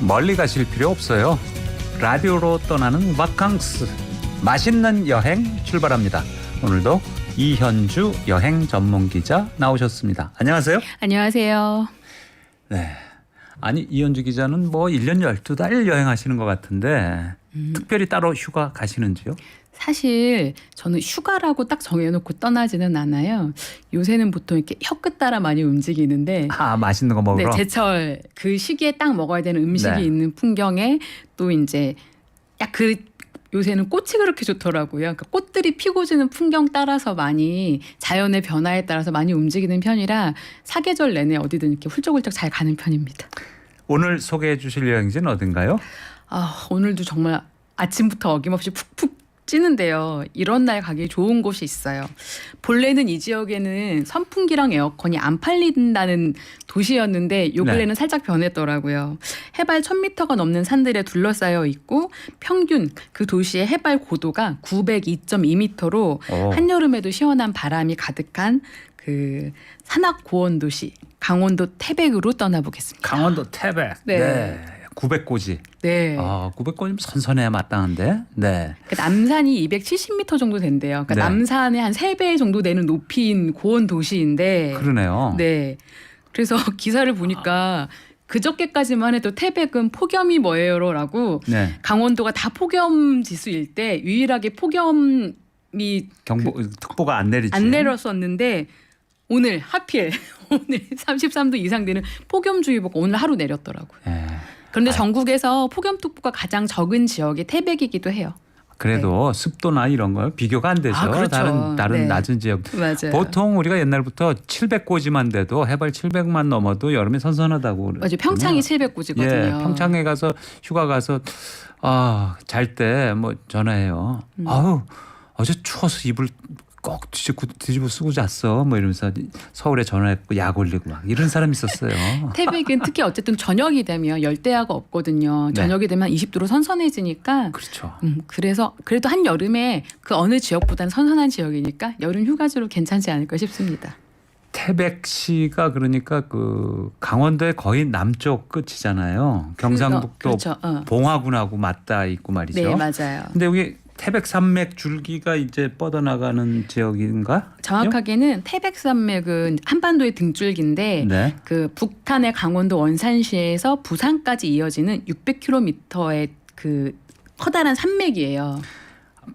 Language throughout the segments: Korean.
멀리 가실 필요 없어요. 라디오로 떠나는 바캉스, 맛있는 여행 출발합니다. 오늘도 이현주 여행 전문 기자 나오셨습니다. 안녕하세요. 안녕하세요. 네. 아니 이현주 기자는 뭐 1년 12달 여행하시는 것 같은데 특별히 따로 휴가 가시는지요? 사실 저는 휴가라고 딱 정해놓고 떠나지는 않아요. 요새는 보통 이렇게 혀끝 따라 많이 움직이는데 맛있는 거 먹으러? 네, 제철 그 시기에 딱 먹어야 되는 음식이 네. 있는 풍경에 또 이제 요새는 꽃이 그렇게 좋더라고요. 그러니까 꽃들이 피고 지는 풍경 따라서 많이 자연의 변화에 따라서 많이 움직이는 편이라 사계절 내내 어디든 이렇게 훌쩍훌쩍 잘 가는 편입니다. 오늘 소개해 주실 여행지는 어딘가요? 오늘도 정말 아침부터 어김없이 푹푹 찌는데요. 이런 날 가기 좋은 곳이 있어요. 본래는 이 지역에는 선풍기랑 에어컨이 안 팔린다는 도시였는데 요 근래는 살짝 변했더라고요. 해발 1000m가 넘는 산들에 둘러싸여 있고 평균 그 도시의 해발 고도가 902.2m로 한여름에도 시원한 바람이 가득한 그 산악 고원 도시 강원도 태백으로 떠나보겠습니다. 강원도 태백. 네. 900고지. 네. 900고지면 선선해야 마땅한데. 네. 남산이 270m 정도 된대요. 그러니까 네. 남산의 한 3배 정도 되는 높이인 고원 도시인데. 그러네요. 네. 그래서 기사를 보니까 그저께까지만 해도 태백은 폭염이 뭐예요라고 네. 강원도가 다 폭염 지수일 때 유일하게 폭염이 특보가 안 내리지. 안 내렸었는데 오늘 하필 오늘 33도 이상 되는 폭염주의보가 오늘 하루 내렸더라고요. 네. 그런데 전국에서 폭염특보가 가장 적은 지역이 태백이기도 해요. 그래도 습도나 이런 거 비교가 안 되죠. 그렇죠. 다른 네. 낮은 지역. 맞아요. 보통 우리가 옛날부터 700고지만 돼도 해발 700만 넘어도 여름에 선선하다고. 맞아요. 평창이 700고지거든요. 예, 평창에 가서 휴가 가서 잘 때 뭐 전화해요. 어제 추워서 이불 꼭 뒤집어 쓰고 잤어. 뭐 이러면서 서울에 전화했고 약 올리고 막 이런 사람이 있었어요. 태백은 특히 어쨌든 저녁이 되면 열대야가 없거든요. 저녁이 되면 20도로 선선해지니까. 그렇죠. 그래서 그래도 한 여름에 그 어느 지역보다는 선선한 지역이니까 여름 휴가지로 괜찮지 않을까 싶습니다. 태백시가 그러니까 그 강원도의 거의 남쪽 끝이잖아요. 경상북도 그렇죠. 봉화군하고 맞닿아 있고 말이죠. 네, 맞아요. 근데 여기 태백산맥 줄기가 이제 뻗어나가는 지역인가? 정확하게는 태백산맥은 한반도의 등줄기인데 네. 그 북한의 강원도 원산시에서 부산까지 이어지는 600km의 그 커다란 산맥이에요.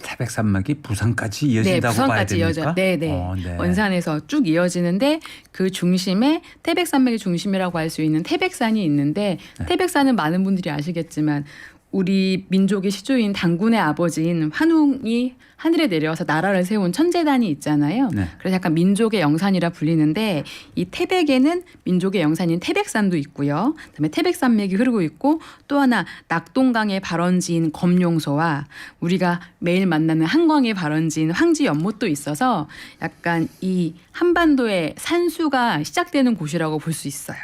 태백산맥이 부산까지 이어진다고 봐야 됩니까? 네. 원산에서 쭉 이어지는데 그 중심에 태백산맥의 중심이라고 할 수 있는 태백산이 있는데 태백산은 많은 분들이 아시겠지만 우리 민족의 시조인 단군의 아버지인 환웅이 하늘에 내려와서 나라를 세운 천재단이 있잖아요. 네. 그래서 약간 민족의 영산이라 불리는데 이 태백에는 민족의 영산인 태백산도 있고요. 그다음에 태백산맥이 흐르고 있고 또 하나 낙동강의 발원지인 검룡소와 우리가 매일 만나는 한광의 발원지인 황지연못도 있어서 약간 이 한반도의 산수가 시작되는 곳이라고 볼 수 있어요.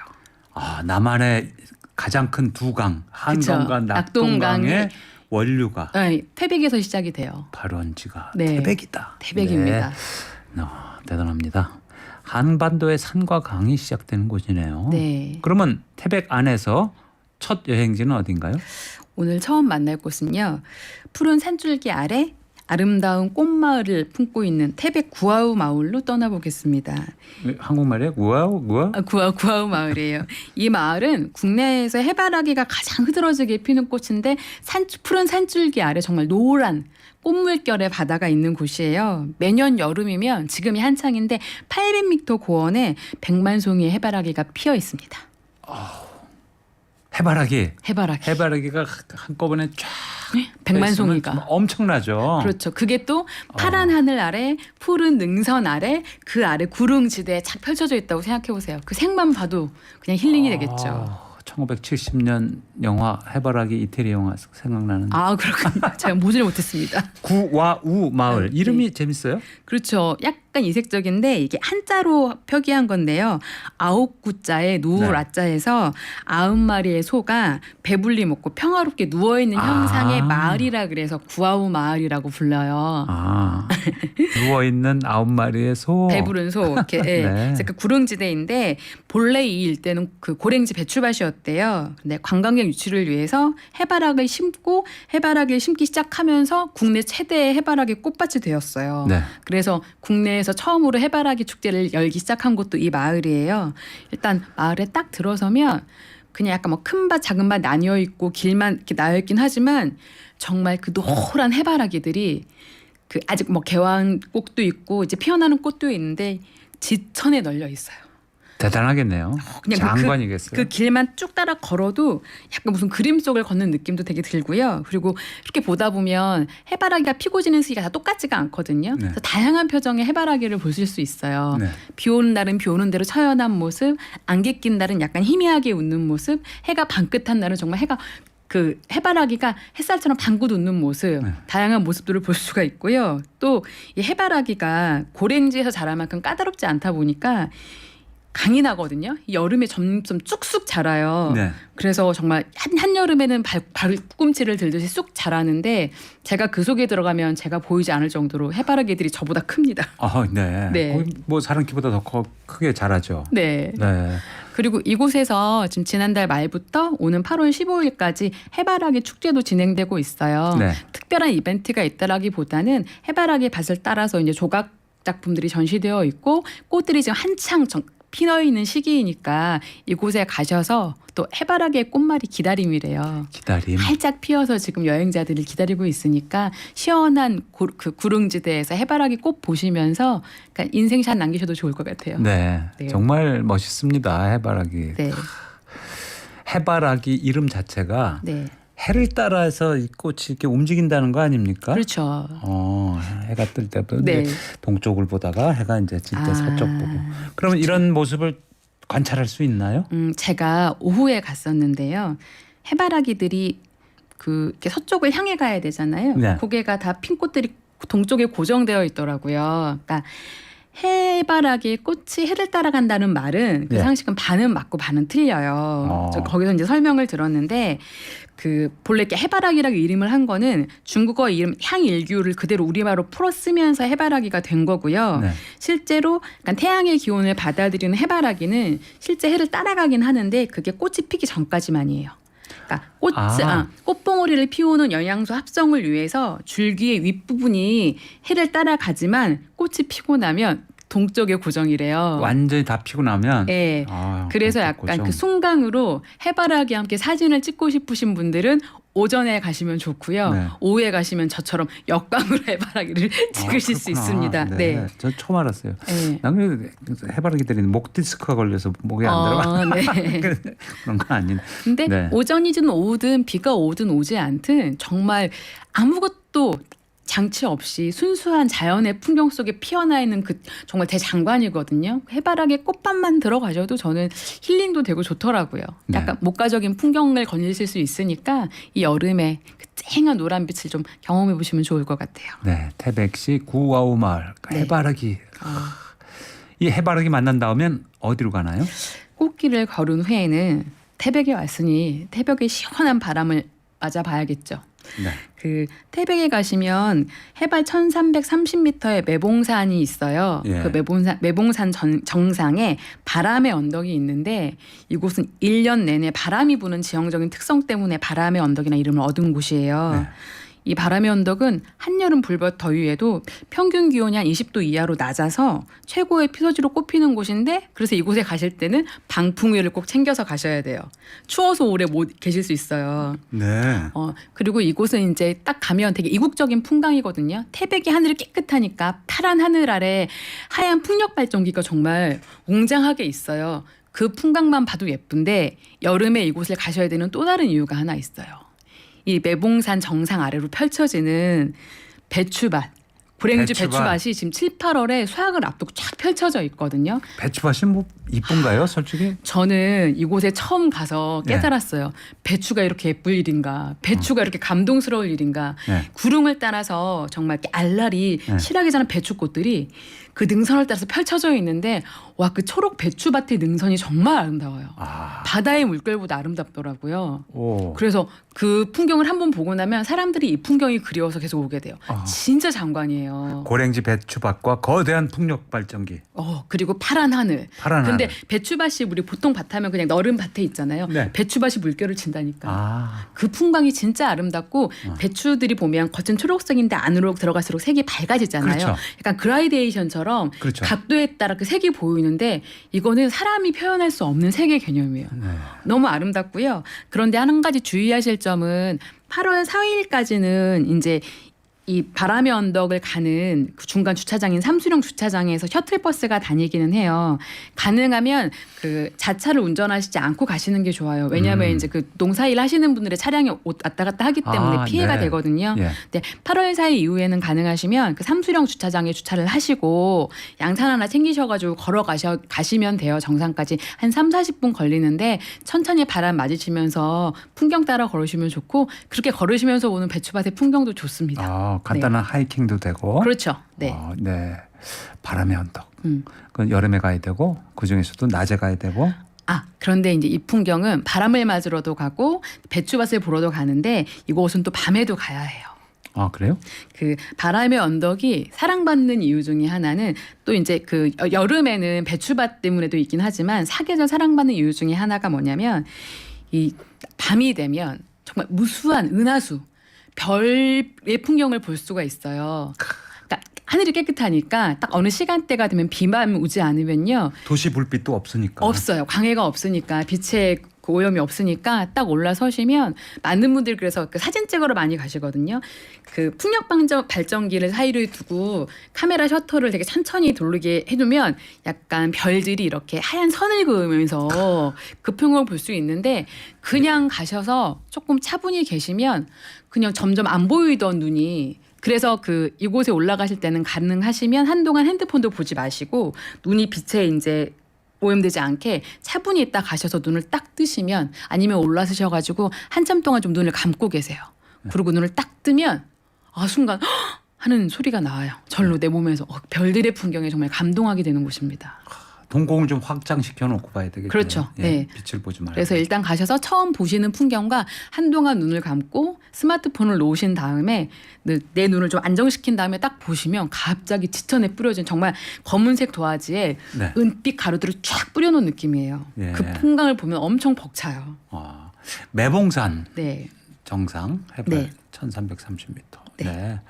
남한의 가장 큰 두 강, 한강과 낙동강의 원류가 태백에서 시작이 돼요. 발원지가 네. 태백이다. 태백입니다. 네. 대단합니다. 한반도의 산과 강이 시작되는 곳이네요. 네. 그러면 태백 안에서 첫 여행지는 어딘가요? 오늘 처음 만날 곳은요. 푸른 산줄기 아래 아름다운 꽃마을을 품고 있는 태백 구아우 마을로 떠나보겠습니다. 한국말이에요? 구아우? 구아우 마을이에요. 이 마을은 국내에서 해바라기가 가장 흐드러지게 피는 꽃인데 푸른 산줄기 아래 정말 노란 꽃물결의 바다가 있는 곳이에요. 매년 여름이면 지금이 한창인데 800m 고원에 100만 송이의 해바라기가 피어 있습니다. 해바라기가 한꺼번에 쫙 100만 송이가 엄청나죠. 그렇죠. 그게 또 파란 하늘 아래 푸른 능선 아래 그 아래 구릉지대에 착 펼쳐져 있다고 생각해 보세요. 그 색만 봐도 그냥 힐링이 되겠죠. 1970년 영화 해바라기 이태리 영화 생각나는. 그렇군요. 제가 보지를 못했습니다. 구와우 마을 이름이 재밌어요? 그렇죠. 약간 이색적인데 이게 한자로 표기한 건데요. 9구자에 누라자에서 90마리의 소가 배불리 먹고 평화롭게 누워있는 형상의 마을이라 그래서 구아우 마을이라고 불러요. 누워있는 9마리의 소. 배부른 소 이렇게 예. 네. 그래서 그 구릉지대인데 본래 이 일대는 그 고랭지 배출밭이었대요. 근데 관광객 유치를 위해서 해바라기를 심고 해바라기를 심기 시작하면서 국내 최대의 해바라기 꽃밭이 되었어요. 네. 그래서 국내에서 처음으로 해바라기 축제를 열기 시작한 곳도 이 마을이에요. 일단 마을에 딱 들어서면 그냥 약간 뭐 큰 밭 작은 밭 나뉘어 있고 길만 이렇게 나뉘어 있긴 하지만 정말 그 노란 해바라기들이 그 아직 뭐 개화한 꽃도 있고 이제 피어나는 꽃도 있는데 지천에 널려 있어요. 대단하겠네요. 그냥 장관이겠어요. 그 길만 쭉 따라 걸어도 약간 무슨 그림 속을 걷는 느낌도 되게 들고요. 그리고 이렇게 보다 보면 해바라기가 피고 지는 시기가 다 똑같지가 않거든요. 네. 그래서 다양한 표정의 해바라기를 보실 수 있어요. 네. 비 오는 날은 비 오는 대로 처연한 모습, 안개 낀 날은 약간 희미하게 웃는 모습, 해가 반끝한 날은 정말 해가 그 해바라기가 햇살처럼 방긋 웃는 모습, 네. 다양한 모습들을 볼 수가 있고요. 또 이 해바라기가 고랭지에서 자랄 만큼 까다롭지 않다 보니까 강이 나거든요. 여름에 점점 쭉쑥 자라요. 네. 그래서 정말 한여름에는 발꿈치를 들듯이 쑥 자라는데 제가 그 속에 들어가면 제가 보이지 않을 정도로 해바라기들이 저보다 큽니다. 네. 네. 거의 뭐 사람 키보다 더 크게 자라죠. 네. 네. 그리고 이곳에서 지금 지난달 말부터 오는 8월 15일까지 해바라기 축제도 진행되고 있어요. 네. 특별한 이벤트가 있다라기보다는 해바라기 밭을 따라서 이제 조각 작품들이 전시되어 있고 꽃들이 지금 한창 피어 있는 시기이니까 이곳에 가셔서 또 해바라기의 꽃말이 기다림이래요. 기다림. 활짝 피어서 지금 여행자들을 기다리고 있으니까 시원한 그 구릉지대에서 해바라기 꽃 보시면서 그러니까 인생샷 남기셔도 좋을 것 같아요. 네. 네. 정말 멋있습니다. 해바라기. 네. 해바라기 이름 자체가 네. 해를 따라서 이 꽃이 이렇게 움직인다는 거 아닙니까? 그렇죠. 해가 뜰 때부터 네. 이제 동쪽을 보다가 해가 이제 질 때 서쪽 보고. 그러면 이런 모습을 관찰할 수 있나요? 제가 오후에 갔었는데요. 해바라기들이 그 이렇게 서쪽을 향해 가야 되잖아요. 네. 고개가 다 핀 꽃들이 동쪽에 고정되어 있더라고요. 그러니까 해바라기 꽃이 해를 따라간다는 말은 그 네. 상식은 반은 맞고 반은 틀려요. 저 거기서 이제 설명을 들었는데 그 본래 이렇게 해바라기라고 이름을 한 거는 중국어 이름 향일규를 그대로 우리말로 풀어 쓰면서 해바라기가 된 거고요. 네. 실제로 약간 태양의 기온을 받아들이는 해바라기는 실제 해를 따라가긴 하는데 그게 꽃이 피기 전까지만이에요. 그러니까 꽃봉오리를 피우는 영양소 합성을 위해서 줄기의 윗부분이 해를 따라가지만 꽃이 피고 나면 동쪽에 고정이래요. 완전히 다 피고 나면. 네. 그래서 약간 그 순간으로 해바라기와 함께 사진을 찍고 싶으신 분들은 오전에 가시면 좋고요. 네. 오후에 가시면 저처럼 역광으로 해바라기를 찍으실 수 있습니다. 네. 저 처음 알았어요. 네. 나는 해바라기들이 목 디스크가 걸려서 목이 안 들어가. 네. 그런 건 아니네. 근데 네. 오전이든 오후든 비가 오든 오지 않든 정말 아무것도 장치 없이 순수한 자연의 풍경 속에 피어나 있는 그 정말 대장관이거든요. 해바라기 꽃밭만 들어가셔도 저는 힐링도 되고 좋더라고요. 네. 약간 목가적인 풍경을 거니실 수 있으니까 이 여름에 그 쨍한 노란빛을 좀 경험해 보시면 좋을 것 같아요. 네, 태백시 구아우 마을 네. 해바라기. 이 해바라기 만난 다음엔 어디로 가나요? 꽃길을 걸은 후에는 태백에 왔으니 태백의 시원한 바람을 맞아봐야겠죠. 네. 그 태백에 가시면 해발 1330m의 매봉산이 있어요. 예. 그 매봉산 정상에 바람의 언덕이 있는데 이곳은 1년 내내 바람이 부는 지형적인 특성 때문에 바람의 언덕이나 이름을 얻은 곳이에요. 네. 이 바람의 언덕은 한여름 불볕 더위에도 평균 기온이 한 20도 이하로 낮아서 최고의 피서지로 꼽히는 곳인데 그래서 이곳에 가실 때는 방풍위를 꼭 챙겨서 가셔야 돼요. 추워서 오래 못 계실 수 있어요. 네. 그리고 이곳은 이제 딱 가면 되게 이국적인 풍광이거든요. 태백이 하늘이 깨끗하니까 파란 하늘 아래 하얀 풍력 발전기가 정말 웅장하게 있어요. 그 풍광만 봐도 예쁜데 여름에 이곳을 가셔야 되는 또 다른 이유가 하나 있어요. 이 매봉산 정상 아래로 펼쳐지는 배추밭, 고랭지 배추밭이 지금 7, 8월에 수확을 앞두고 쫙 펼쳐져 있거든요. 배추밭이 뭐 이쁜가요, 솔직히? 저는 이곳에 처음 가서 깨달았어요. 배추가 이렇게 예쁠 일인가, 배추가 이렇게 감동스러울 일인가. 네. 구름을 따라서 정말 이렇게 알알이 실하게 자란 배추꽃들이 그 능선을 따라서 펼쳐져 있는데 와, 그 초록 배추밭의 능선이 정말 아름다워요. 아, 바다의 물결보다 아름답더라고요. 오, 그래서 그 풍경을 한번 보고 나면 사람들이 이 풍경이 그리워서 계속 오게 돼요. 아. 진짜 장관이에요. 고랭지 배추밭과 거대한 풍력 발전기, 그리고 파란 하늘. 파란 근데 하늘. 배추밭이 우리 보통 밭하면 그냥 너른 밭에 있잖아요. 네. 배추밭이 물결을 친다니까. 아, 그 풍광이 진짜 아름답고 배추들이 보면 겉은 초록색인데 안으로 들어갈수록 색이 밝아지잖아요. 그렇죠. 약간 그라데이션처럼 그렇죠. 각도에 따라 그 색이 보이는데 이거는 사람이 표현할 수 없는 색의 개념이에요. 네. 너무 아름답고요. 그런데 한 가지 주의하실 점은 8월 4일까지는 이제 이 바람의 언덕을 가는 그 중간 주차장인 삼수령 주차장에서 셔틀버스가 다니기는 해요. 가능하면 그 자차를 운전하시지 않고 가시는 게 좋아요. 왜냐하면 이제 그 농사일 하시는 분들의 차량이 왔다 갔다 하기 때문에 아, 피해가 네. 되거든요. 예. 네, 8월 4일 이후에는 가능하시면 그 삼수령 주차장에 주차를 하시고 양산 하나 챙기셔가지고 가시면 돼요. 정상까지 한 3, 40분 걸리는데 천천히 바람 맞으시면서 풍경 따라 걸으시면 좋고 그렇게 걸으시면서 오는 배추밭의 풍경도 좋습니다. 아, 간단한 하이킹도 되고. 그렇죠. 네. 네. 바람의 언덕. 음. 그건 여름에 가야 되고 그 중에서도 낮에 가야 되고. 그런데 이제 이 풍경은 바람을 맞으러도 가고 배추밭을 보러도 가는데 이곳은 또 밤에도 가야 해요. 아, 그래요? 그 바람의 언덕이 사랑받는 이유 중에 하나는 또 이제 그 여름에는 배추밭 때문에도 있긴 하지만 사계절 사랑받는 이유 중에 하나가 뭐냐면 이 밤이 되면 정말 무수한 은하수 별의 풍경을 볼 수가 있어요. 그러니까 하늘이 깨끗하니까 딱 어느 시간대가 되면 비만 오지 않으면요. 도시 불빛도 없으니까. 없어요. 광해가 없으니까 빛의 그 오염이 없으니까 딱 올라서시면 많은 분들이 그래서 그 사진 찍으러 많이 가시거든요. 그 풍력 발전기를 사이로 두고 카메라 셔터를 되게 천천히 돌리게 해두면 약간 별들이 이렇게 하얀 선을 그으면서 그 풍경을 볼 수 있는데 그냥 가셔서 조금 차분히 계시면 그냥 점점 안 보이던 눈이 그래서 그 이곳에 올라가실 때는 가능하시면 한동안 핸드폰도 보지 마시고 눈이 빛에 이제 오염되지 않게 차분히 있다 가셔서 눈을 딱 뜨시면 아니면 올라서셔가지고 한참 동안 좀 눈을 감고 계세요. 그리고 눈을 딱 뜨면 순간 헉! 하는 소리가 나와요. 절로 내 몸에서 별들의 풍경에 정말 감동하게 되는 곳입니다. 동공을 좀 확장시켜 놓고 봐야 되겠죠. 그렇죠. 네. 빛을 보지 말고. 그래서 일단 가셔서 처음 보시는 풍경과 한동안 눈을 감고 스마트폰을 놓으신 다음에 내 눈을 좀 안정시킨 다음에 딱 보시면 갑자기 지천에 뿌려진 정말 검은색 도화지에 네. 은빛 가루들을 쫙 뿌려놓은 느낌이에요. 예. 그 풍광을 보면 엄청 벅차요. 매봉산 네. 정상 해발 네. 1330m. 네. 네.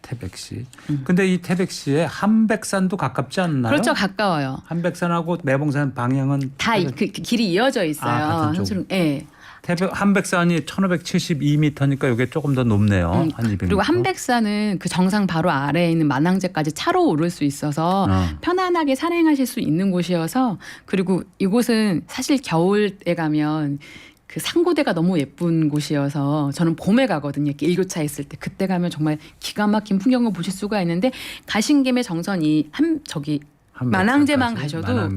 태백시. 근데 이 태백시에 한백산도 가깝지 않나요? 그렇죠. 가까워요. 한백산하고 매봉산 방향은 다 그 길이 이어져 있어요. 같은 쪽. 네. 한백산이 1572m니까 이게 조금 더 높네요. 한 200m. 그리고 한백산은 그 정상 바로 아래에 있는 만항제까지 차로 오를 수 있어서 편안하게 산행하실 수 있는 곳이어서 그리고 이곳은 사실 겨울에 가면 그 상고대가 너무 예쁜 곳이어서 저는 봄에 가거든요. 이렇게 일교차 있을 때 그때 가면 정말 기가 막힌 풍경을 보실 수가 있는데 가신 김에 정선이 만항제만 가셔도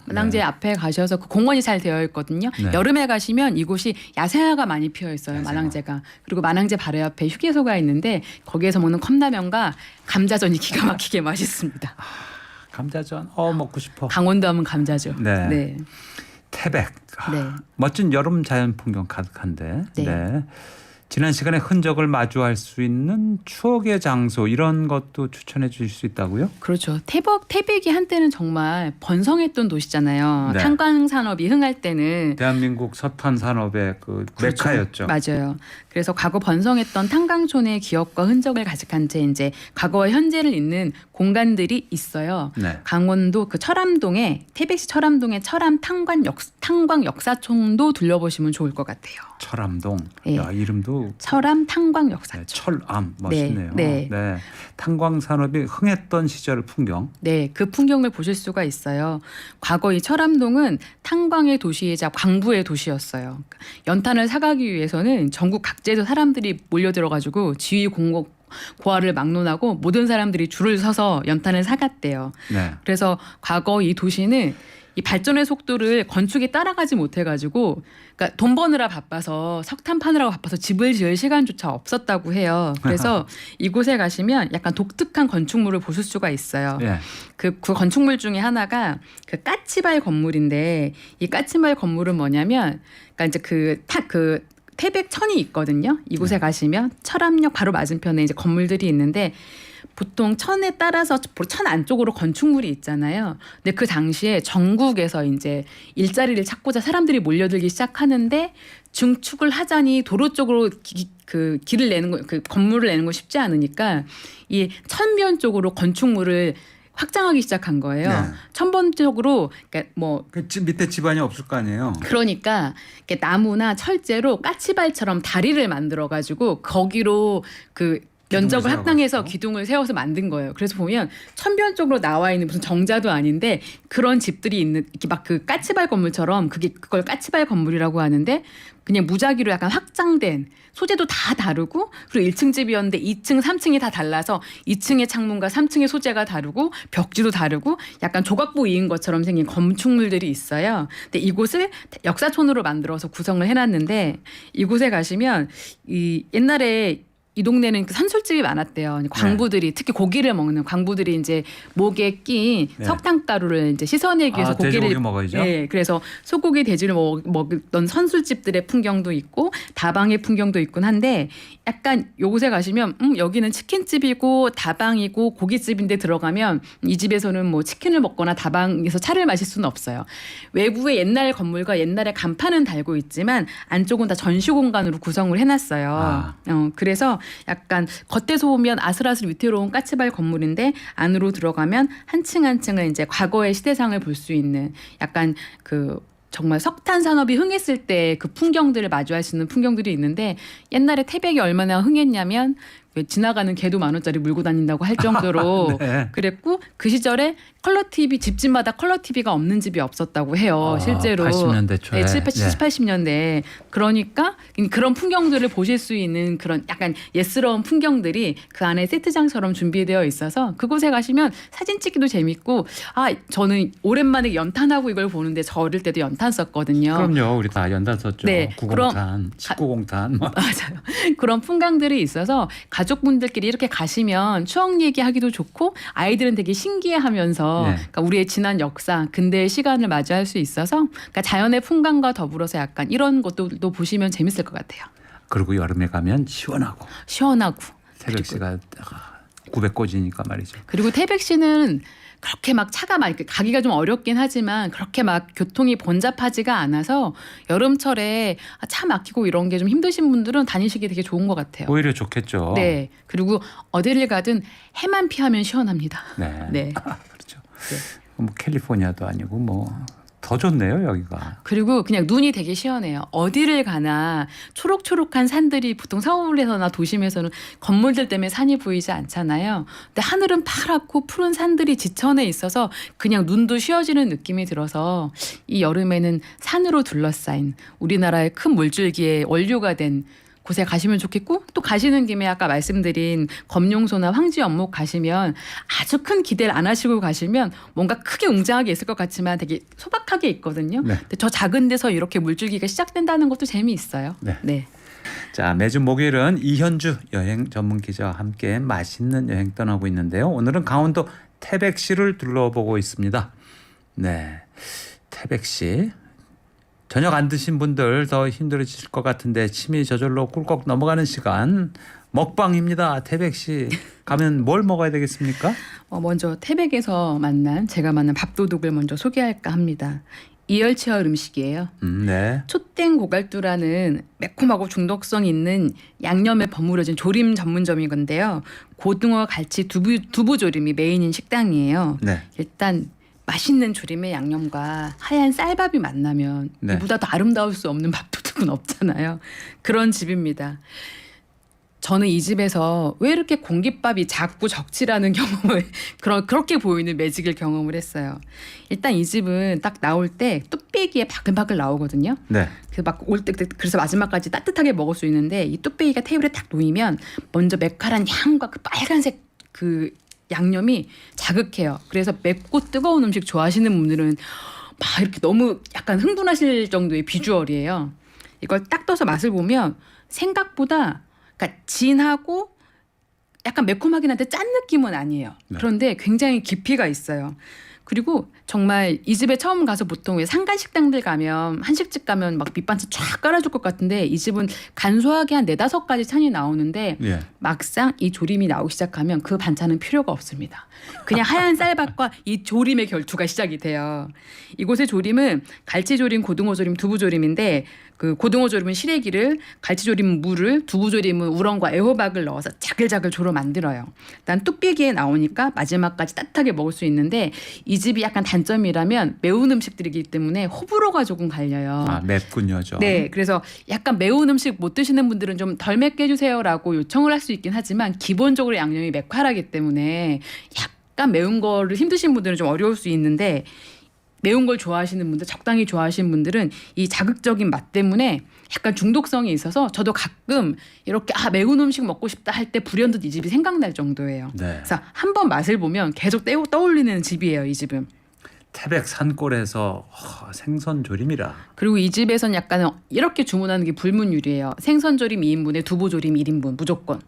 만항제 네. 앞에 가셔서 그 공원이 잘 되어 있거든요. 네. 여름에 가시면 이곳이 야생화가 많이 피어 있어요. 야생화. 만항제가. 그리고 만항제 바로 옆에 휴게소가 있는데 거기에서 먹는 컵라면과 감자전이 기가 막히게 맛있습니다. 감자전 먹고 싶어. 강원도 하면 감자죠. 네. 네. 태백. 네. 멋진 여름 자연 풍경 가득한데. 네. 네. 지난 시간에 흔적을 마주할 수 있는 추억의 장소 이런 것도 추천해 주실 수 있다고요? 그렇죠. 태백이 한때는 정말 번성했던 도시잖아요. 네. 탄광 산업이 흥할 때는 대한민국 석탄 산업의 그 그렇죠. 메카였죠. 맞아요. 그래서 과거 번성했던 탄광촌의 기억과 흔적을 가득한 채 이제 과거와 현재를 잇는 공간들이 있어요. 네. 강원도 그 철암동에 태백시 철암동의 철암 탄광 역사촌도 둘러보시면 좋을 것 같아요. 철암동. 네. 야, 이름도 철암 탄광 역사촌. 네, 철암 멋있네요. 네. 탄광 산업이 흥했던 시절 풍경. 네, 그 풍경을 보실 수가 있어요. 과거 이 철암동은 탄광의 도시이자 광부의 도시였어요. 연탄을 사가기 위해서는 전국 각지에서 사람들이 몰려들어가지고 지휘 고하를 막론하고 모든 사람들이 줄을 서서 연탄을 사갔대요. 네. 그래서 과거 이 도시는 이 발전의 속도를 건축이 따라가지 못해가지고, 그러니까 돈 버느라 바빠서 석탄 파느라고 바빠서 집을 지을 시간조차 없었다고 해요. 그래서 이곳에 가시면 약간 독특한 건축물을 보실 수가 있어요. 예. 그 건축물 중에 하나가 그 까치발 건물인데, 이 까치발 건물은 뭐냐면, 그러니까 이제 그 태백천이 있거든요. 이곳에 가시면 철암역 바로 맞은편에 이제 건물들이 있는데, 보통 천에 따라서 천 안쪽으로 건축물이 있잖아요. 근데 그 당시에 전국에서 이제 일자리를 찾고자 사람들이 몰려들기 시작하는데, 중축을 하자니 도로 쪽으로 길을 내는 거, 그 건물을 내는 거 쉽지 않으니까 이 천변 쪽으로 건축물을 확장하기 시작한 거예요. 네. 천번적으로, 그러니까 뭐 그 밑에 집안이 없을 거 아니에요. 그러니까 이렇게 나무나 철제로 까치발처럼 다리를 만들어 가지고 거기로 그 면적을 확장해서 세워가지고. 기둥을 세워서 만든 거예요. 그래서 보면 천변 쪽으로 나와 있는 무슨 정자도 아닌데 그런 집들이 있는, 이렇게 막 그 까치발 건물처럼 그걸 까치발 건물이라고 하는데, 그냥 무작위로 약간 확장된, 소재도 다 다르고, 그리고 1층 집이었는데 2층, 3층이 다 달라서 2층의 창문과 3층의 소재가 다르고 벽지도 다르고 약간 조각보 이은 것처럼 생긴 건축물들이 있어요. 근데 이곳을 역사촌으로 만들어서 구성을 해놨는데, 이곳에 가시면 이 옛날에 이 동네는 산술집이 많았대요. 광부들이, 특히 고기를 먹는 광부들이 이제 목에 낀 네. 석탄가루를 이제 씻어내기 위해서 돼지고기 먹어야죠. 네, 그래서 소고기, 돼지를 먹던 선술집들의 풍경도 있고 다방의 풍경도 있곤 한데, 약간 요곳에 가시면 여기는 치킨집이고 다방이고 고깃집인데 들어가면 이 집에서는 뭐 치킨을 먹거나 다방에서 차를 마실 수는 없어요. 외부의 옛날 건물과 옛날의 간판은 달고 있지만 안쪽은 다 전시 공간으로 구성을 해놨어요. 그래서 약간 겉에서 보면 아슬아슬 위태로운 까치발 건물인데, 안으로 들어가면 한 층 한 층을 이제 과거의 시대상을 볼 수 있는, 약간 그 정말 석탄 산업이 흥했을 때 그 풍경들을 마주할 수 있는 풍경들이 있는데, 옛날에 태백이 얼마나 흥했냐면 왜 지나가는 개도 10,000원짜리 물고 다닌다고 할 정도로 네. 그랬고, 그 시절에 컬러 TV 집집마다 컬러 TV가 없는 집이 없었다고 해요. 실제로 80년대 초에. 네, 70, 80년대. 그러니까 그런 풍경들을 보실 수 있는 그런 약간 옛스러운 풍경들이 그 안에 세트장처럼 준비되어 있어서 그곳에 가시면 사진 찍기도 재밌고, 저는 오랜만에 연탄하고 이걸 보는데 저 어릴 때도 연탄 썼거든요. 그럼요. 우리 다 연탄 썼죠. 네, 9공탄, 19공탄. 맞아요. 그런 풍광들이 있어서 가족분들끼리 이렇게 가시면 추억 얘기하기도 좋고, 아이들은 되게 신기해하면서 네. 그러니까 우리의 지난 역사, 근대의 시간을 맞이할 수 있어서, 그러니까 자연의 풍광과 더불어서 약간 이런 것도 또 보시면 재밌을 것 같아요. 그리고 여름에 가면 시원하고 시원하고. 태백시가 900고지니까 말이죠. 그리고 태백시는 그렇게 막 차가 막 이렇게 가기가 좀 어렵긴 하지만 그렇게 막 교통이 번잡하지가 않아서 여름철에 차 막히고 이런 게 좀 힘드신 분들은 다니시기 되게 좋은 것 같아요. 오히려 좋겠죠. 네. 그리고 어디를 가든 해만 피하면 시원합니다. 네. 네. 그렇죠. 뭐 캘리포니아도 아니고 뭐 더 좋네요, 여기가. 그리고 그냥 눈이 되게 시원해요. 어디를 가나 초록초록한 산들이, 보통 서울에서나 도심에서는 건물들 때문에 산이 보이지 않잖아요. 근데 하늘은 파랗고 푸른 산들이 지천에 있어서 그냥 눈도 쉬어지는 느낌이 들어서, 이 여름에는 산으로 둘러싸인 우리나라의 큰 물줄기의 원료가 된 곳에 가시면 좋겠고, 또 가시는 김에 아까 말씀드린 검룡소나 황지연못 가시면 아주 큰 기대를 안 하시고 가시면 뭔가 크게 웅장하게 있을 것 같지만 되게 소박하게 있거든요. 네. 근데 저 작은 데서 이렇게 물줄기가 시작된다는 것도 재미있어요. 네. 네. 자, 매주 목요일은 이현주 여행 전문 기자와 함께 맛있는 여행 떠나고 있는데요. 오늘은 강원도 태백시를 둘러보고 있습니다. 네, 태백시. 저녁 안 드신 분들 더 힘들어지실 것 같은데 침이 저절로 꿀꺽 넘어가는 시간, 먹방입니다. 태백시 가면 뭘 먹어야 되겠습니까? 먼저 태백에서 제가 만난 밥도둑을 먼저 소개할까 합니다. 이열치열 음식이에요. 네. 촛땡 고갈두라는 매콤하고 중독성 있는 양념에 버무려진 조림 전문점인 건데요. 고등어, 갈치, 두부 조림이 메인인 식당이에요. 네. 일단 맛있는 조림의 양념과 하얀 쌀밥이 만나면 네. 이보다 더 아름다울 수 없는 밥도둑은 없잖아요. 그런 집입니다. 저는 이 집에서 왜 이렇게 공깃밥이 작고 적지라는 경험을 그렇게 보이는 매직을 경험을 했어요. 일단 이 집은 딱 나올 때 뚝배기에 바글바글 나오거든요. 네. 그 막 올 때 그래서 마지막까지 따뜻하게 먹을 수 있는데, 이 뚝배기가 테이블에 딱 놓이면 먼저 매콤한 향과 그 빨간색 그 양념이 자극해요. 그래서 맵고 뜨거운 음식 좋아하시는 분들은 막 이렇게 너무 약간 흥분하실 정도의 비주얼이에요. 이걸 딱 떠서 맛을 보면 생각보다 그러니까 진하고 약간 매콤하긴 한데 짠 느낌은 아니에요. 네. 그런데 굉장히 깊이가 있어요. 그리고 정말 이 집에 처음 가서 보통 왜 상가 식당들 가면 한식집 가면 막 밑반찬 쫙 깔아줄 것 같은데 이 집은 간소하게 한 4-5가지 찬이 나오는데 예. 막상 이 조림이 나오기 시작하면 그 반찬은 필요가 없습니다. 그냥 하얀 쌀밥과 이 조림의 결투가 시작이 돼요. 이곳의 조림은 갈치조림, 고등어조림, 두부조림인데 그 고등어조림은 시래기를, 갈치조림은 무를, 두부조림은 우렁과 애호박을 넣어서 자글자글 조로 만들어요. 일단 뚝배기에 나오니까 마지막까지 따뜻하게 먹을 수 있는데 이 집이 약간 단점이라면 매운 음식들이기 때문에 호불호가 조금 갈려요. 아, 맵군요, 좀. 네, 그래서 약간 매운 음식 못 드시는 분들은 좀 덜 맵게 해주세요라고 요청을 할 수 있긴 하지만 기본적으로 양념이 매콤하기 때문에 약간 매운 거를 힘드신 분들은 좀 어려울 수 있는데 매운 걸 좋아하시는 분들, 적당히 좋아하시는 분들은 이 자극적인 맛 때문에 약간 중독성이 있어서 저도 가끔 이렇게 매운 음식 먹고 싶다 할 때 불현듯 이 집이 생각날 정도예요. 네. 그래서 한번 맛을 보면 계속 떠올리는 집이에요, 이 집은. 태백 산골에서 생선 조림이라. 그리고 이 집에선 약간 이렇게 주문하는 게 불문율이에요. 생선조림 2인분에 두부조림 1인분 무조건.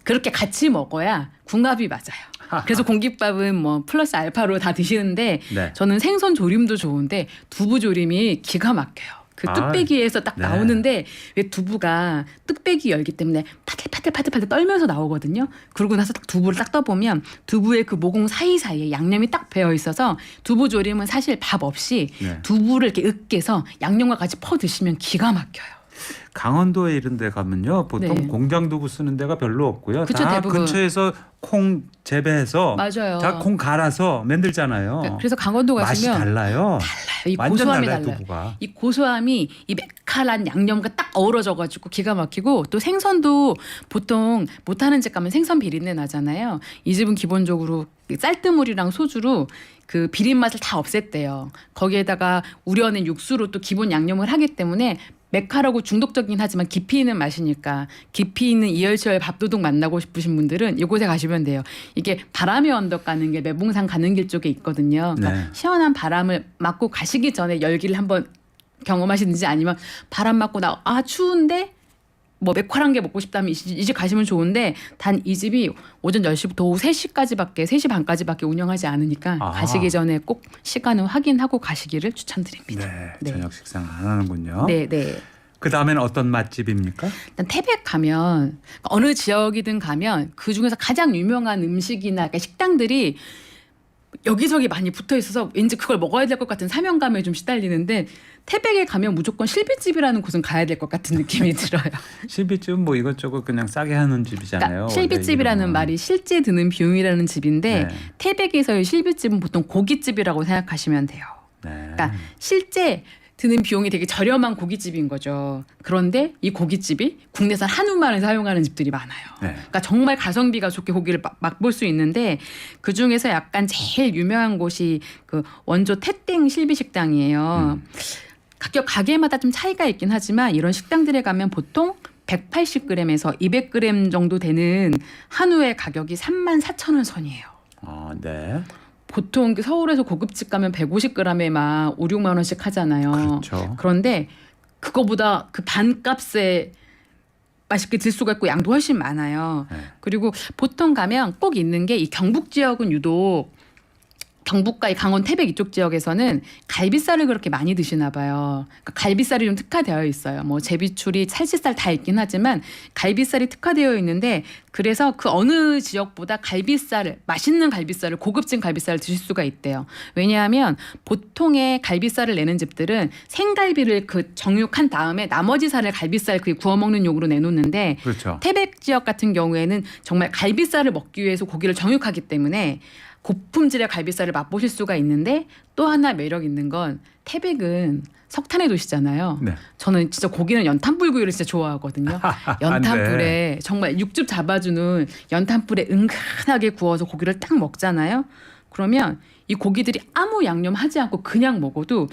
그렇게 같이 먹어야 궁합이 맞아요. 그래서 공깃밥은 뭐 플러스 알파로 다 드시는데 네. 저는 생선조림도 좋은데 두부조림이 기가 막혀요. 그 뚝배기에서 딱 네. 나오는데 왜 두부가 뚝배기 열기 때문에 파들파들 떨면서 나오거든요. 그러고 나서 딱 두부를 딱 떠보면 두부의 그 모공 사이사이에 양념이 딱 배어 있어서 두부조림은 사실 밥 없이 네. 두부를 이렇게 으깨서 양념과 같이 퍼 드시면 기가 막혀요. 강원도에 이런 데 가면요. 보통 네. 공장 두부 쓰는 데가 별로 없고요. 그쵸, 다 대부분. 근처에서 콩 재배해서 맞아요. 다 콩 갈아서 만들잖아요. 그래서 강원도 맛이 가시면 달라요. 이 완전 고소함이 달라요, 달라요. 두부가. 이 고소함이 이 매칼한 양념과 딱 어우러져가지고 기가 막히고 또 생선도 보통 못하는 집 가면 생선 비린내 나잖아요. 이 집은 기본적으로 쌀뜨물이랑 소주로 그 비린 맛을 다 없앴대요. 거기에다가 우려낸 육수로 또 기본 양념을 하기 때문에 매칼하고 중독적이긴 하지만 깊이 있는 맛이니까 깊이 있는 이열치열 밥도둑 만나고 싶으신 분들은 이곳에 가시면 돼요. 이게 바람의 언덕 가는 게 매봉산 가는 길 쪽에 있거든요. 그러니까 네. 시원한 바람을 맞고 가시기 전에 열기를 한번 경험하시든지 아니면 바람 맞고 추운데 뭐 매콤한 게 먹고 싶다면 이 집 가시면 좋은데 단 이 집이 오전 10시부터 오후 3시까지밖에 3시 반까지밖에 운영하지 않으니까 가시기 전에 꼭 시간을 확인하고 가시기를 추천드립니다. 네, 네. 저녁 식사는 안 하는군요. 네, 네. 그 다음에는 어떤 맛집입니까? 일단 태백 가면 어느 지역이든 가면 그 중에서 가장 유명한 음식이나 식당들이 여기저기 많이 붙어 있어서 왠지 그걸 먹어야 될 것 같은 사명감에 좀 시달리는데 태백에 가면 무조건 실비집이라는 곳은 가야 될 것 같은 느낌이 들어요. 실비집은 뭐 이것저것 그냥 싸게 하는 집이잖아요. 그러니까 실비집이라는 원래 말이 실제 드는 비용이라는 집인데 네. 태백에서의 실비집은 보통 고깃집이라고 생각하시면 돼요. 네. 그러니까 실제 드는 비용이 되게 저렴한 고깃집인 거죠. 그런데 이 고깃집이 국내산 한우만을 사용하는 집들이 많아요. 네. 그러니까 정말 가성비가 좋게 고기를 맛볼 수 있는데 그 중에서 약간 제일 유명한 곳이 그 원조 태땡 실비식당이에요. 가격 가게마다 좀 차이가 있긴 하지만 이런 식당들에 가면 보통 180g에서 200g 정도 되는 한우의 가격이 34,000원 선이에요. 네. 보통 서울에서 고급집 가면 150g에 막 5, 6만 원씩 하잖아요. 그렇죠. 그런데 그거보다 그 반값에 맛있게 들 수가 있고 양도 훨씬 많아요. 네. 그리고 보통 가면 꼭 있는 게 이 경북 지역은 유독 경북과 이 강원 태백 이쪽 지역에서는 갈비살을 그렇게 많이 드시나 봐요. 그러니까 갈비살이 좀 특화되어 있어요. 뭐 제비추리, 찰지살 다 있긴 하지만 갈비살이 특화되어 있는데 그래서 그 어느 지역보다 갈비살을 맛있는 갈비살을 고급진 갈비살을 드실 수가 있대요. 왜냐하면 보통의 갈비살을 내는 집들은 생갈비를 그 정육한 다음에 나머지 살을 갈비살 그 구워 먹는 용으로 내놓는데 그렇죠. 태백 지역 같은 경우에는 정말 갈비살을 먹기 위해서 고기를 정육하기 때문에 고품질의 갈비살을 맛보실 수가 있는데 또 하나 매력 있는 건 태백은 석탄의 도시잖아요. 네. 저는 진짜 고기는 연탄불구이를 진짜 좋아하거든요. 연탄불에 정말 육즙 잡아주는 연탄불에 은근하게 구워서 고기를 딱 먹잖아요. 그러면 이 고기들이 아무 양념하지 않고 그냥 먹어도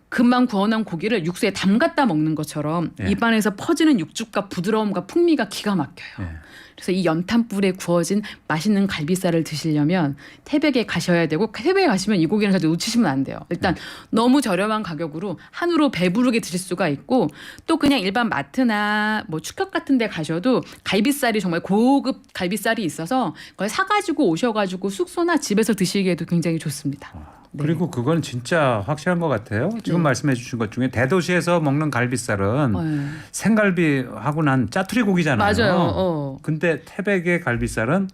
금방 구워놓은 고기를 육수에 담갔다 먹는 것처럼 예. 입안에서 퍼지는 육즙과 부드러움과 풍미가 기가 막혀요. 예. 그래서 이 연탄불에 구워진 맛있는 갈비살을 드시려면 태백에 가셔야 되고 태백에 가시면 이 고기는 절대 놓치시면 안 돼요. 일단 너무 저렴한 가격으로 한우로 배부르게 드실 수가 있고 또 그냥 일반 마트나 뭐 축협 같은 데 가셔도 갈비살이 정말 고급 갈비살이 있어서 그걸 사가지고 오셔가지고 숙소나 집에서 드시기에도 굉장히 좋습니다. 네. 그리고 그건 진짜 확실한 것 같아요. 지금 네. 말씀해 주신 것 중에 대도시에서 먹는 갈비살은 네. 생갈비하고 난 짜투리 고기잖아요. 맞아요. 근데 태백의 갈비살은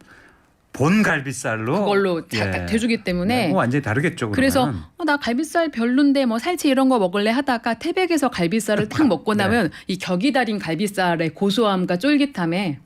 본 갈비살로 그걸로 예. 대주기 때문에 뭐 완전히 다르겠죠. 그래서 그러면. 나 갈비살 별론데 뭐 살치 이런 거 먹을래 하다가 태백에서 갈비살을 탁 먹고 네. 나면 이 격이 달인 갈비살의 고소함과 쫄깃함에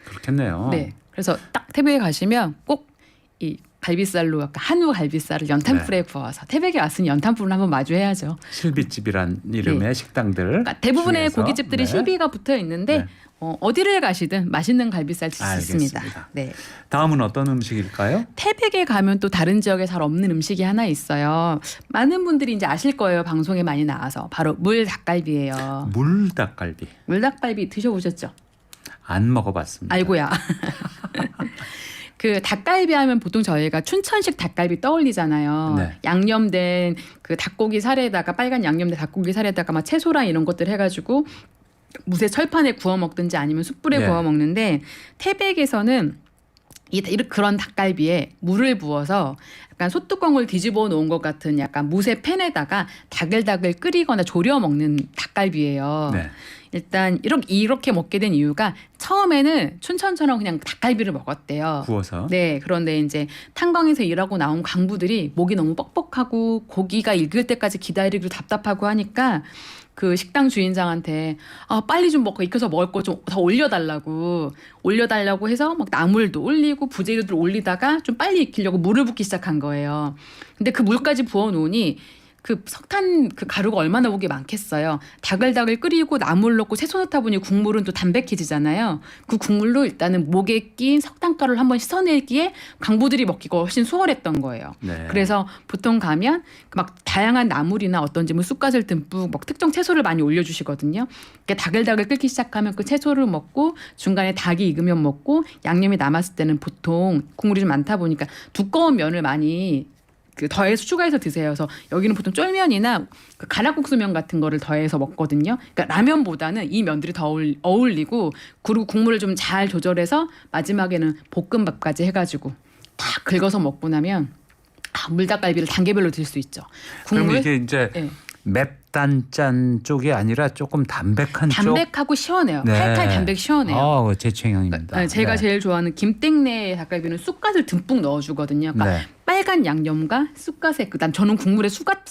그렇겠네요. 네. 그래서 딱 태백에 가시면 꼭 이 갈비살로 약간 한우 갈비살을 연탄불에 구워서 태백에 왔으니 연탄불을 한번 마주해야죠. 실비집이란 이름의 식당들. 그러니까 대부분의 중에서. 고깃집들이 네. 실비가 붙어 있는데 네. 어디를 가시든 맛있는 갈비살 드실 수 있습니다. 알겠습니다. 네. 다음은 어떤 음식일까요? 태백에 가면 또 다른 지역에 잘 없는 음식이 하나 있어요. 많은 분들이 이제 아실 거예요. 방송에 많이 나와서 바로 물닭갈비예요. 물닭갈비. 물닭갈비 드셔보셨죠? 안 먹어봤습니다. 아이고야. 그 닭갈비 하면 보통 저희가 춘천식 닭갈비 떠올리잖아요. 네. 양념된 그 닭고기 살에다가 빨간 양념된 닭고기 살에다가 막 채소랑 이런 것들 해가지고 무쇠 철판에 구워 먹든지 아니면 숯불에 예. 구워 먹는데 태백에서는 그런 닭갈비에 물을 부어서 약간 솥뚜껑을 뒤집어 놓은 것 같은 약간 무쇠 팬에다가 다글다글 끓이거나 졸여 먹는 닭갈비예요. 네. 일단 이렇게 먹게 된 이유가 처음에는 춘천처럼 그냥 닭갈비를 먹었대요. 구워서. 네, 그런데 이제 탄광에서 일하고 나온 강부들이 목이 너무 뻑뻑하고 고기가 익을 때까지 기다리기도 답답하고 하니까 그 식당 주인장한테 빨리 좀 먹고 익혀서 먹을 거 좀 더 올려달라고 해서 막 나물도 올리고 부재료들 올리다가 좀 빨리 익히려고 물을 붓기 시작한 거예요. 근데 그 물까지 부어 놓으니 그 석탄 그 가루가 얼마나 오게 많겠어요. 다글다글 끓이고 나물 넣고 채소 넣다 보니 국물은 또 담백해지잖아요. 그 국물로 일단은 목에 낀 석탄가루를 한번 씻어내기에 강부들이 먹기가 훨씬 수월했던 거예요. 네. 그래서 보통 가면 막 다양한 나물이나 어떤지 뭐 쑥갓을 듬뿍 막 특정 채소를 많이 올려주시거든요. 그러니까 다글다글 끓기 시작하면 그 채소를 먹고 중간에 닭이 익으면 먹고 양념이 남았을 때는 보통 국물이 좀 많다 보니까 두꺼운 면을 많이 더해서 추가해서 드세요. 그래서 여기는 보통 쫄면이나 그 가락국수면 같은 거를 더해서 먹거든요. 그러니까 라면보다는 이 면들이 더 어울리고 그리고 국물을 좀 잘 조절해서 마지막에는 볶음밥까지 해가지고 딱 긁어서 먹고 나면 물닭갈비를 단계별로 드실 수 있죠. 그럼 이게 이제 네. 맵단짠 쪽이 아니라 조금 담백한 쪽. 담백하고 시원해요. 네. 칼칼 담백 시원해요. 제 취향입니다. 제가 네. 제일 좋아하는 김땡네 닭갈비는 쑥갓을 듬뿍 넣어주거든요. 그러니까 네. 빨간 양념과 쑥갓의 저는 국물에 쑥갓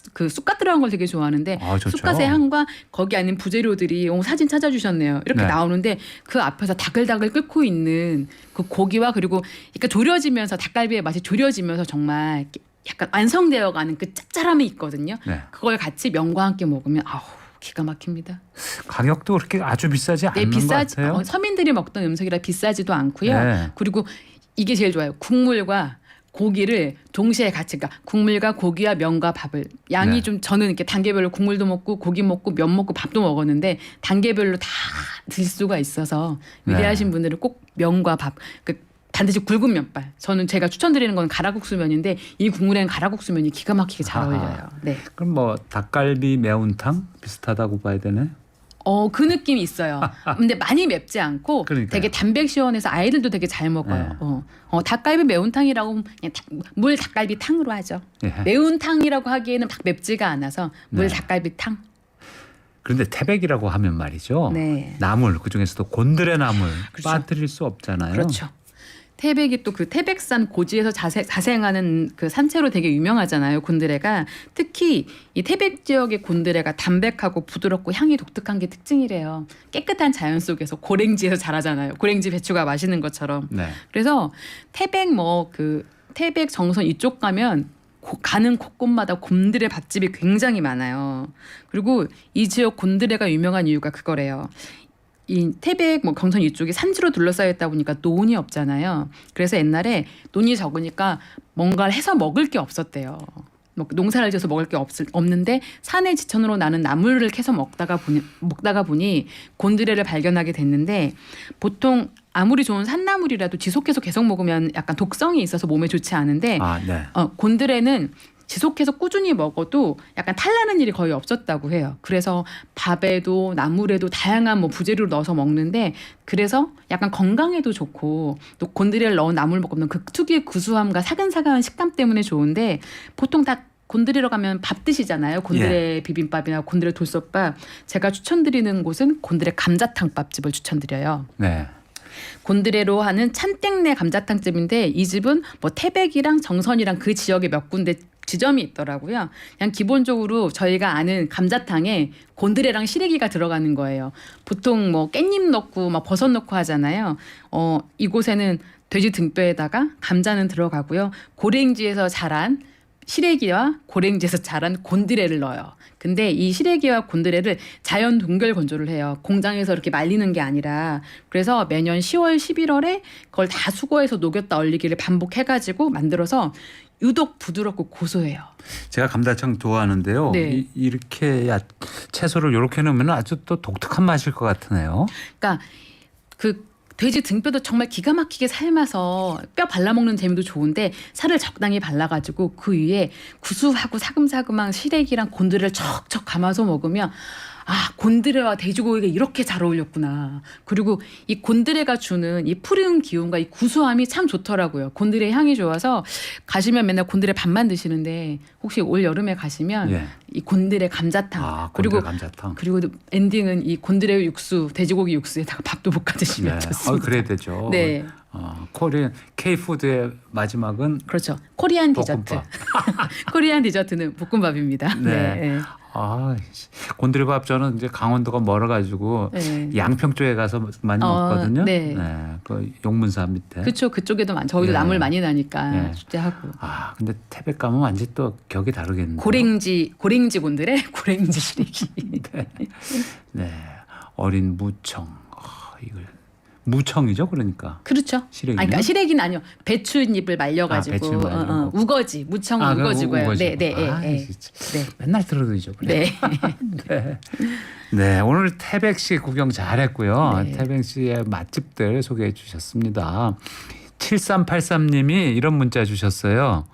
들어간 걸 되게 좋아하는데 좋죠. 쑥갓의 향과 거기 안에 부재료들이 사진 찾아주셨네요. 이렇게 네. 나오는데 그 앞에서 다글다글 끓고 있는 그 고기와 그리고 그러니까 졸여지면서 닭갈비의 맛이 졸여지면서 정말 약간 완성되어가는 그 짭짤함이 있거든요. 네. 그걸 같이 면과 함께 먹으면 기가 막힙니다. 가격도 그렇게 아주 비싸지 않는 것 같아요. 서민들이 먹던 음식이라 비싸지도 않고요. 네. 그리고 이게 제일 좋아요. 국물과 고기를 동시에 같이 그러니까 국물과 고기와 면과 밥을 양이 네. 좀 저는 이렇게 단계별로 국물도 먹고 고기 먹고 면 먹고 밥도 먹었는데 단계별로 다 드실 수가 있어서 위대하신 네. 분들은 꼭 면과 밥 반드시 굵은 면발. 저는 제가 추천드리는 건 가라국수면인데 이 국물에는 가라국수면이 기가 막히게 잘 어울려요. 네. 그럼 뭐 닭갈비 매운탕 비슷하다고 봐야 되네. 그 느낌이 있어요. 근데 많이 맵지 않고 그러니까요. 되게 담백 시원해서 아이들도 되게 잘 먹어요. 닭갈비 매운탕이라고 그냥 물 닭갈비탕으로 하죠. 예. 매운탕이라고 하기에는 막 맵지가 않아서 물 네. 닭갈비탕. 그런데 태백이라고 하면 말이죠. 네. 나물 그중에서도 곤드레 나물 그렇죠. 빠뜨릴 수 없잖아요. 그렇죠. 태백이 또 그 태백산 고지에서 자생하는 그 산채로 되게 유명하잖아요. 곤드레가 특히 이 태백 지역의 곤드레가 담백하고 부드럽고 향이 독특한 게 특징이래요. 깨끗한 자연 속에서 고랭지에서 자라잖아요. 고랭지 배추가 맛있는 것처럼. 네. 그래서 태백 태백 정선 이쪽 가면 가는 곳곳마다 곤드레 밥집이 굉장히 많아요. 그리고 이 지역 곤드레가 유명한 이유가 그거래요. 이 태백 경천 이쪽이 산지로 둘러싸여 있다 보니까 논이 없잖아요. 그래서 옛날에 논이 적으니까 뭔가를 해서 먹을 게 없었대요. 뭐 농사를 지어서 먹을 게 없는데 산의 지천으로 나는 나물을 캐서 먹다가 보니 곤드레를 발견하게 됐는데 보통 아무리 좋은 산나물이라도 지속해서 계속 먹으면 약간 독성이 있어서 몸에 좋지 않은데 네. 곤드레는 지속해서 꾸준히 먹어도 약간 탈나는 일이 거의 없었다고 해요. 그래서 밥에도 나물에도 다양한 뭐 부재료를 넣어서 먹는데 그래서 약간 건강에도 좋고 또 곤드레를 넣은 나물 먹으면 그 특유의 구수함과 사근사근한 식감 때문에 좋은데 보통 다 곤드레로 가면 밥 드시잖아요. 곤드레 비빔밥이나 곤드레 돌솥밥. 제가 추천드리는 곳은 곤드레 감자탕밥집을 추천드려요. 네. 곤드레로 하는 찬땡네 감자탕집인데 이 집은 뭐 태백이랑 정선이랑 그 지역에 몇 군데 지점이 있더라고요. 그냥 기본적으로 저희가 아는 감자탕에 곤드레랑 시래기가 들어가는 거예요. 보통 뭐 깻잎 넣고 막 버섯 넣고 하잖아요. 이곳에는 돼지 등뼈에다가 감자는 들어가고요. 고랭지에서 자란 시래기와 고랭지에서 자란 곤드레를 넣어요. 근데 이 시래기와 곤드레를 자연 동결 건조를 해요. 공장에서 이렇게 말리는 게 아니라. 그래서 매년 10월, 11월에 그걸 다 수거해서 녹였다 얼리기를 반복해가지고 만들어서 유독 부드럽고 고소해요. 제가 감자탕 좋아하는데요. 네. 이렇게 채소를 이렇게 넣으면 아주 또 독특한 맛일 것 같으네요. 그러니까 그 돼지 등뼈도 정말 기가 막히게 삶아서 뼈 발라먹는 재미도 좋은데 살을 적당히 발라가지고 그 위에 구수하고 사금사금한 시래기랑 곤드레를 척척 감아서 먹으면 곤드레와 돼지고기가 이렇게 잘 어울렸구나. 그리고 이 곤드레가 주는 이 푸른 기운과 이 구수함이 참 좋더라고요. 곤드레 향이 좋아서 가시면 맨날 곤드레 밥만 드시는데 혹시 올 여름에 가시면 이 곤드레 감자탕 곤드레 감자탕. 그리고 엔딩은 이 곤드레 육수 돼지고기 육수에다가 밥도 볶아 드시면 좋습니다. 그래야 되죠. 네. 코리안 K푸드의 마지막은 그렇죠. 코리안 볶음밥. 디저트. 코리안 디저트는 볶음밥입니다. 네. 곤드레밥 저는 이제 강원도가 멀어가지고 양평 쪽에 가서 많이 먹거든요. 네. 그 용문사 밑에. 그렇죠. 그쪽에도 저희도 나물 많이 나니까 축제하고. 근데 태백 가면 완전 또 격이 다르겠네요. 고랭지 곤드레, 고랭지 시래기. 네. 어린 무청. 이걸 무청이죠, 그러니까. 그렇죠. 시래기. 그러니까 시래기는 아니요. 배추잎을 말려가지고 우거지, 무청은 우거지고요. 네. 맨날 들어도 잊어버려요. 네. 네, 오늘 태백시 구경 잘했고요. 태백시의 맛집들 소개해 주셨습니다. 7383님이 이런 문자 주셨어요.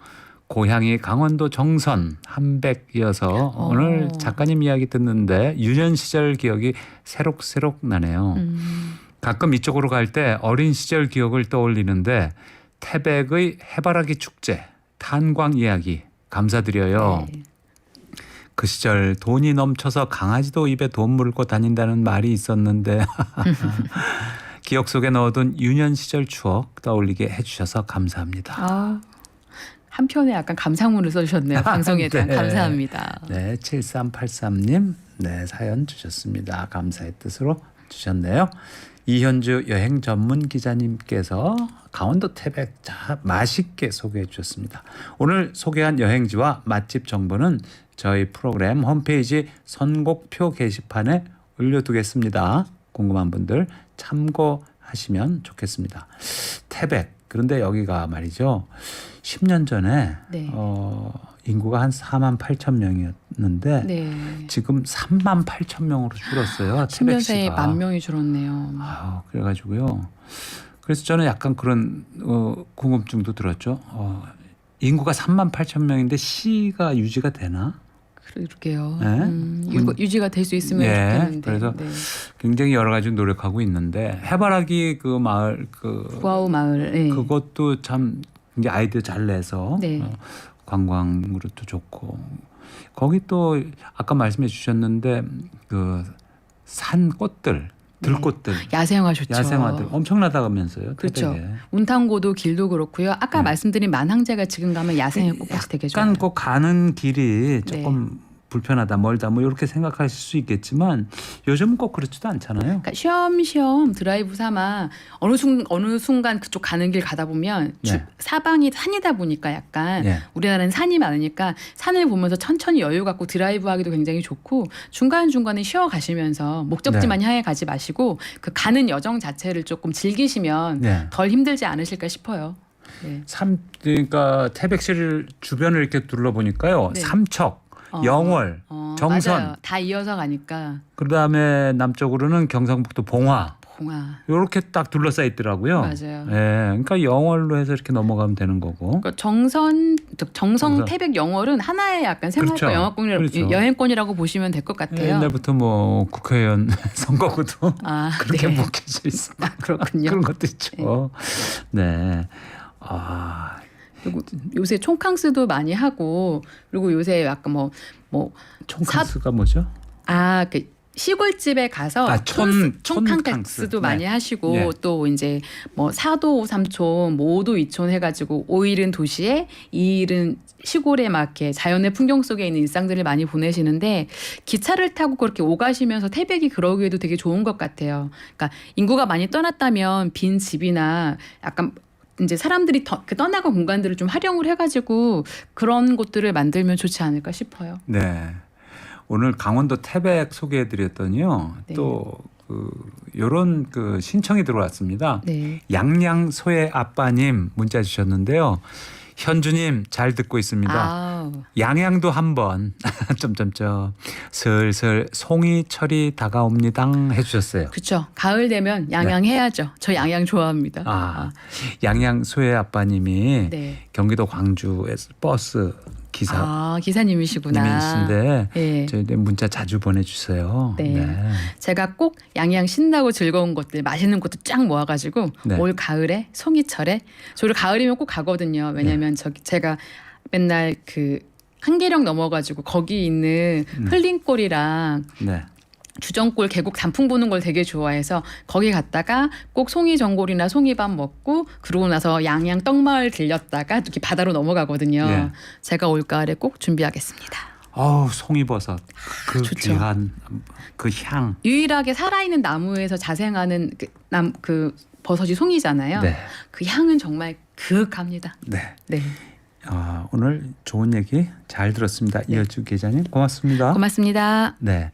고향이 강원도 정선 한백이어서 오늘 작가님 이야기 듣는데 유년 시절 기억이 새록새록 나네요. 가끔 이쪽으로 갈 때 어린 시절 기억을 떠올리는데 태백의 해바라기 축제, 탄광 이야기 감사드려요. 그 시절 돈이 넘쳐서 강아지도 입에 돈 물고 다닌다는 말이 있었는데 기억 속에 넣어둔 유년 시절 추억 떠올리게 해주셔서 감사합니다. 한편에 약간 감상문을 써주셨네요. 방송에 대한 감사합니다. 네, 7383님 사연 주셨습니다. 감사의 뜻으로 주셨네요. 이현주 여행 전문 기자님께서 강원도 태백 맛있게 소개해 주셨습니다. 오늘 소개한 여행지와 맛집 정보는 저희 프로그램 홈페이지 선곡표 게시판에 올려두겠습니다. 궁금한 분들 참고하시면 좋겠습니다. 태백, 그런데 여기가 말이죠. 10년 전에 인구가 한 4만 8천 명이었는데 지금 3만 8천 명으로 줄었어요. 10년 사이에 10,000명이 줄었네요. 그래가지고요. 그래서 저는 약간 그런 궁금증도 들었죠. 인구가 3만 8천 명인데 시가 유지가 되나? 그러게요. 유지가 될 수 있으면 좋겠는데. 그래서 굉장히 여러 가지 노력하고 있는데 해바라기 그 마을 구아우 마을 그것도 참 이제 아이들 잘 내서 관광으로도 좋고 거기 또 아까 말씀해 주셨는데 그 산 꽃들 들꽃들 야생화 좋죠. 야생화들 엄청나다면서요. 그렇죠. 태백에. 운탕고도 길도 그렇고요. 아까 말씀드린 만항제가 지금 가면 야생의 꽃밭이 되게 좋아요. 약간 꼭 가는 길이 조금 불편하다 멀다 뭐 이렇게 생각하실 수 있겠지만 요즘은 꼭 그렇지도 않잖아요. 그러니까 쉬엄쉬엄 드라이브 삼아 어느 순간 그쪽 가는 길 가다 보면 사방이 산이다 보니까 약간 우리나라는 산이 많으니까 산을 보면서 천천히 여유 갖고 드라이브하기도 굉장히 좋고 중간중간에 쉬어 가시면서 목적지만 향해 가지 마시고 그 가는 여정 자체를 조금 즐기시면 덜 힘들지 않으실까 싶어요. 네. 그러니까 태백시를 주변을 이렇게 둘러보니까요. 네. 삼척, 영월, 정선. 맞아요. 다 이어서 가니까 그다음에 남쪽으로는 경상북도 봉화. 봉화. 이렇게 딱 둘러싸여 있더라고요. 맞아요. 예, 그러니까 영월로 해서 이렇게 넘어가면 되는 거고. 그러니까 정성 정선. 태백 영월은 하나의 약간 생활권 그렇죠. 영화권이라고 여행권이라고 보시면 될 것 같아요. 옛날부터 뭐 국회의원 선거구도 그렇게 네. 묶여져 있어. 그렇군요. 그런 것도 있죠. 네. 그리고 요새 촌캉스도 많이 하고 그리고 요새 약간 뭐 총캉스가 뭐죠? 그 시골집에 가서 촌캉스도 촌캉스. 많이 네. 하시고 예. 또 이제 뭐 4도 3촌, 뭐 5도 2촌 해가지고 5일은 도시에 2일은 시골에 막 이렇게 자연의 풍경 속에 있는 일상들을 많이 보내시는데 기차를 타고 그렇게 오가시면서 태백이 그러기에도 되게 좋은 것 같아요. 그러니까 인구가 많이 떠났다면 빈 집이나 약간 이제 사람들이 그 떠나간 공간들을 좀 활용을 해가지고 그런 곳들을 만들면 좋지 않을까 싶어요. 네. 오늘 강원도 태백 소개해드렸더니요. 네. 또 요런 신청이 들어왔습니다. 네. 양양소의 아빠님 문자 주셨는데요. 현주님 잘 듣고 있습니다. 아우. 양양도 한번 점점점 슬슬 송이철이 다가옵니다 해주셨어요. 그렇죠. 가을 되면 양양 해야죠. 저 양양 좋아합니다. 양양소의 아빠님이 네. 경기도 광주에서 버스 기사 기사님이시구나. 님이신데 네. 저희들 문자 자주 보내주세요. 네. 제가 꼭 양양 신나고 즐거운 곳들 맛있는 곳들 쫙 모아가지고 네. 올 가을에 송이철에 저를 가을이면 꼭 가거든요. 왜냐하면 제가 맨날 그 한계령 넘어가지고 거기 있는 흘림골이랑 네. 주정골 계곡 단풍 보는 걸 되게 좋아해서 거기 갔다가 꼭 송이전골이나 송이밥 먹고 그러고 나서 양양 떡마을 들렸다가 이렇게 바다로 넘어가거든요. 네. 제가 올가을에 꼭 준비하겠습니다. 송이버섯 그 좋죠. 귀한 그 향. 유일하게 살아있는 나무에서 자생하는 그 버섯이 송이잖아요. 네. 그 향은 정말 그윽합니다. 네. 네. 오늘 좋은 얘기 잘 들었습니다. 이현주 기자님 고맙습니다. 고맙습니다. 네.